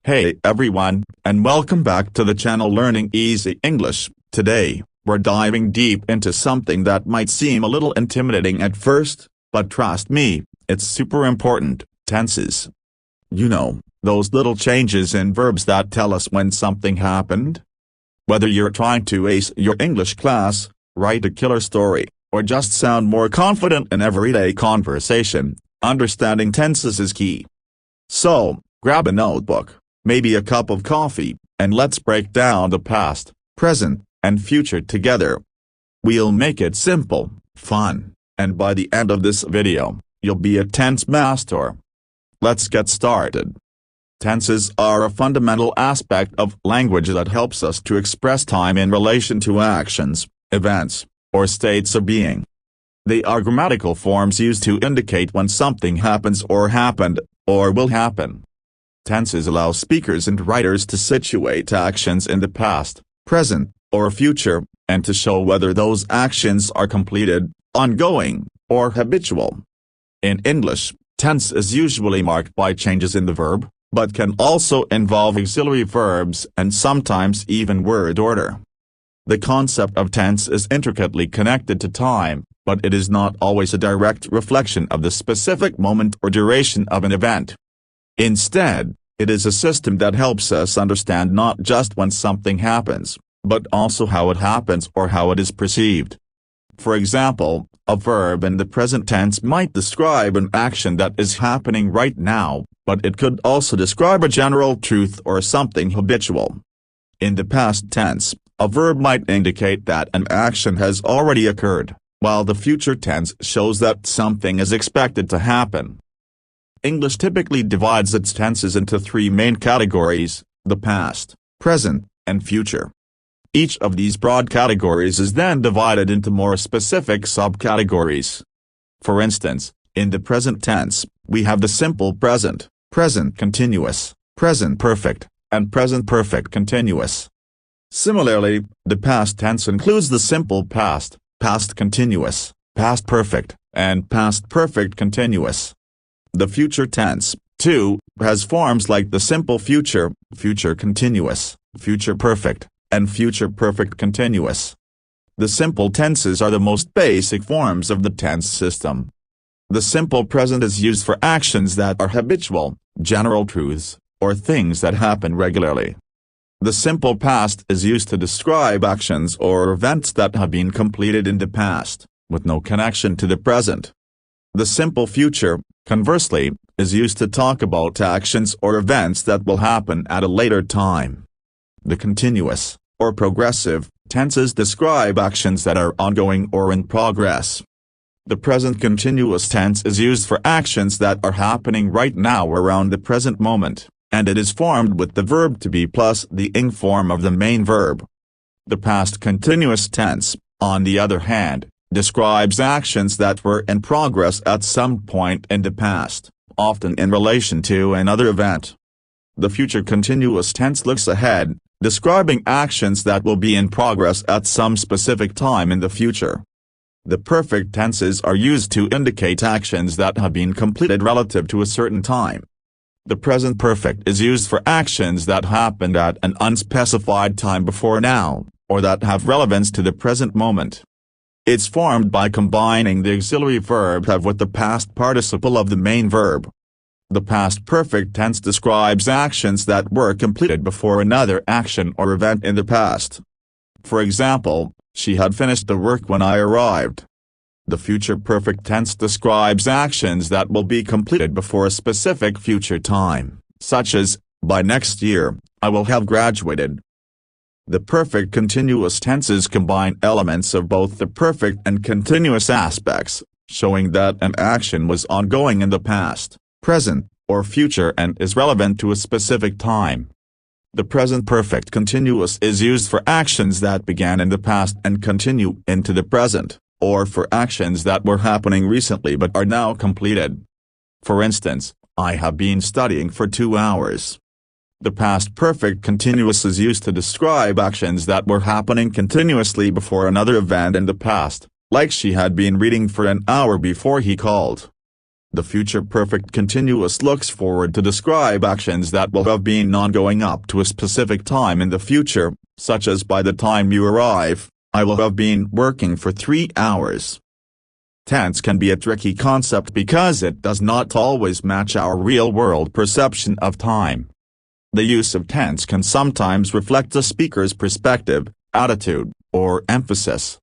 Hey everyone, and welcome back to the channel Learning Easy English. Today, we're diving deep into something that might seem a little intimidating at first, but trust me, it's super important: tenses. You know, those little changes in verbs that tell us when something happened? Whether you're trying to ace your English class, write a killer story, or just sound more confident in everyday conversation, understanding tenses is key. So, grab a notebook, maybe a cup of coffee, and let's break down the past, present, and future together. We'll make it simple, fun, and by the end of this video, you'll be a tense master. Let's get started. Tenses are a fundamental aspect of language that helps us to express time in relation to actions, events, or states of being. They are grammatical forms used to indicate when something happens or happened, or will happen. Tenses allow speakers and writers to situate actions in the past, present, or future, and to show whether those actions are completed, ongoing, or habitual. In English, tense is usually marked by changes in the verb, but can also involve auxiliary verbs and sometimes even word order. The concept of tense is intricately connected to time, but it is not always a direct reflection of the specific moment or duration of an event. Instead, it is a system that helps us understand not just when something happens, but also how it happens or how it is perceived. For example, a verb in the present tense might describe an action that is happening right now, but it could also describe a general truth or something habitual. In the past tense, a verb might indicate that an action has already occurred, while the future tense shows that something is expected to happen. English typically divides its tenses into three main categories: the past, present, and future. Each of these broad categories is then divided into more specific subcategories. For instance, in the present tense, we have the simple present, present continuous, present perfect, and present perfect continuous. Similarly, the past tense includes the simple past, past continuous, past perfect, and past perfect continuous. The future tense, too, has forms like the simple future, future continuous, future perfect, and future perfect continuous. The simple tenses are the most basic forms of the tense system. The simple present is used for actions that are habitual, general truths, or things that happen regularly. The simple past is used to describe actions or events that have been completed in the past, with no connection to the present. The simple future, conversely, is used to talk about actions or events that will happen at a later time. The continuous, or progressive, tenses describe actions that are ongoing or in progress. The present continuous tense is used for actions that are happening right now around the present moment, and it is formed with the verb to be plus the ing form of the main verb. The past continuous tense, on the other hand, describes actions that were in progress at some point in the past, often in relation to another event. The future continuous tense looks ahead, describing actions that will be in progress at some specific time in the future. The perfect tenses are used to indicate actions that have been completed relative to a certain time. The present perfect is used for actions that happened at an unspecified time before now, or that have relevance to the present moment. It's formed by combining the auxiliary verb have with the past participle of the main verb. The past perfect tense describes actions that were completed before another action or event in the past. For example, she had finished the work when I arrived. The future perfect tense describes actions that will be completed before a specific future time, such as, by next year, I will have graduated. The perfect continuous tenses combine elements of both the perfect and continuous aspects, showing that an action was ongoing in the past, present, or future and is relevant to a specific time. The present perfect continuous is used for actions that began in the past and continue into the present, or for actions that were happening recently but are now completed. For instance, I have been studying for 2 hours. The past perfect continuous is used to describe actions that were happening continuously before another event in the past, like she had been reading for an hour before he called. The future perfect continuous looks forward to describe actions that will have been ongoing up to a specific time in the future, such as by the time you arrive, I will have been working for 3 hours. Tense can be a tricky concept because it does not always match our real-world perception of time. The use of tense can sometimes reflect the speaker's perspective, attitude, or emphasis.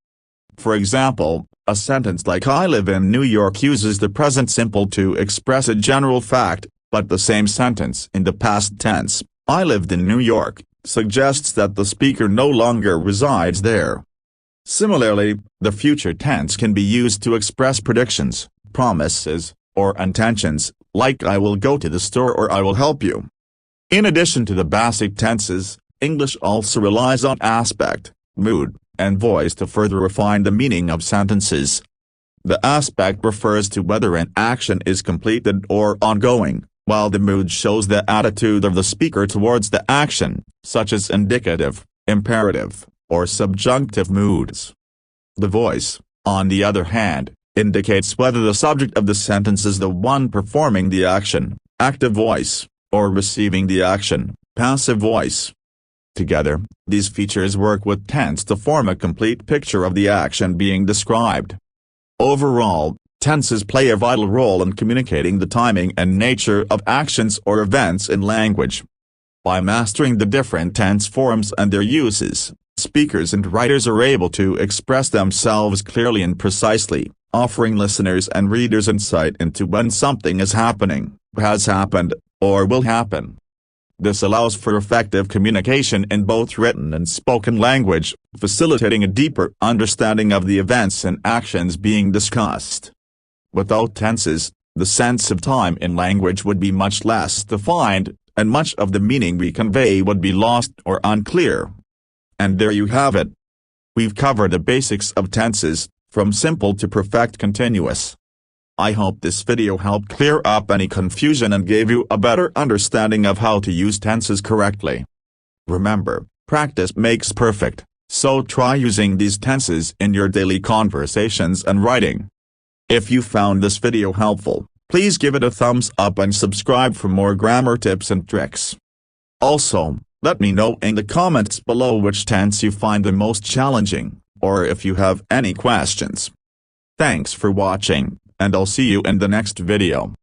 For example, a sentence like "I live in New York" uses the present simple to express a general fact, but the same sentence in the past tense, "I lived in New York," suggests that the speaker no longer resides there. Similarly, the future tense can be used to express predictions, promises, or intentions, like "I will go to the store" or "I will help you." In addition to the basic tenses, English also relies on aspect, mood, and voice to further refine the meaning of sentences. The aspect refers to whether an action is completed or ongoing, while the mood shows the attitude of the speaker towards the action, such as indicative, imperative, or subjunctive moods. The voice, on the other hand, indicates whether the subject of the sentence is the one performing the action, active voice, or receiving the action, passive voice. Together, these features work with tense to form a complete picture of the action being described. Overall, tenses play a vital role in communicating the timing and nature of actions or events in language. By mastering the different tense forms and their uses, speakers and writers are able to express themselves clearly and precisely, offering listeners and readers insight into when something is happening, has happened, or will happen. This allows for effective communication in both written and spoken language, facilitating a deeper understanding of the events and actions being discussed. Without tenses, the sense of time in language would be much less defined, and much of the meaning we convey would be lost or unclear. And there you have it. We've covered the basics of tenses, from simple to perfect continuous. I hope this video helped clear up any confusion and gave you a better understanding of how to use tenses correctly. Remember, practice makes perfect, so try using these tenses in your daily conversations and writing. If you found this video helpful, please give it a thumbs up and subscribe for more grammar tips and tricks. Also, let me know in the comments below which tense you find the most challenging, or if you have any questions. Thanks for watching, and I'll see you in the next video.